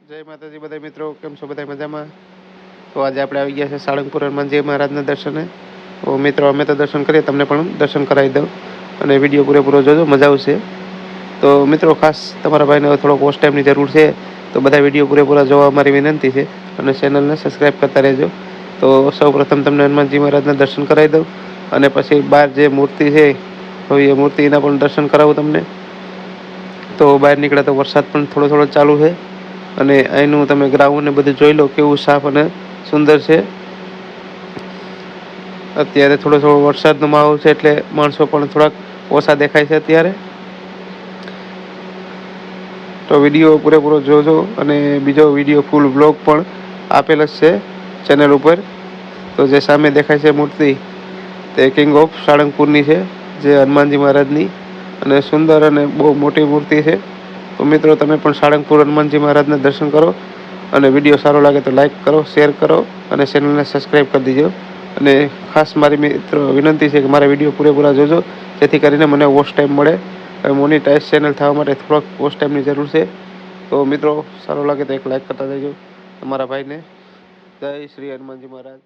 જય માતાજી બધા મિત્રો, કેમ છો બધા મજામાં? તો આજે આપણે આવી ગયા છે સાળંગપુર હનુમાનજી મહારાજના દર્શને. તો મિત્રો અમે તો દર્શન કરીએ, તમને પણ દર્શન કરાવી દઉં અને વિડીયો પૂરેપૂરો જોજો, મજા આવશે. તો મિત્રો ખાસ તમારા ભાઈને થોડોક વોચ ટાઈમની જરૂર છે, તો બધા વિડીયો પૂરેપૂરા જોવા અમારી વિનંતી છે અને ચેનલને સબસ્ક્રાઈબ કરતા રહેજો. તો સૌ પ્રથમ તમને હનુમાનજી મહારાજના દર્શન કરાવી દઉં અને પછી બહાર જે મૂર્તિ છે તો એ મૂર્તિના પણ દર્શન કરાવું તમને. તો બહાર નીકળ્યા તો વરસાદ પણ થોડો થોડો ચાલુ છે અને અહીંનું તમે ગ્રાઉન્ડ ને બધું જોઈ લો, કેવું સાફ અને સુંદર છે. અત્યારે થોડો થોડો વરસાદનો માહોલ છે એટલે માણસો પણ થોડાક ઓછા દેખાય છે અત્યારે. તો વિડીયો પૂરેપૂરો જોજો અને બીજો વિડીયો ફૂલ બ્લોગ પણ આપેલ જ છે ચેનલ ઉપર. તો જે સામે દેખાય છે મૂર્તિ, તે કિંગ ઓફ સાળંગપુરની છે, જે હનુમાનજી મહારાજની અને સુંદર અને બહુ મોટી મૂર્તિ છે. તો મિત્રો તમે પણ સાળંગપુર હનુમાનજી મહારાજના દર્શન કરો અને વિડીયો સારો લાગે તો લાઈક કરો, શેર કરો અને ચેનલને સબસ્ક્રાઈબ કરી દીજો. અને ખાસ મારી મિત્રો વિનંતી છે કે મારા વિડીયો પૂરેપૂરા જોજો, જેથી કરીને મને વોચ ટાઈમ મળે. મોનિટાઈઝ ચેનલ થવા માટે થોડોક વોચ ટાઈમની જરૂર છે. તો મિત્રો સારો લાગે તો એક લાઈક કરતા જજો તમારા ભાઈને. જય શ્રી હનુમાનજી મહારાજ.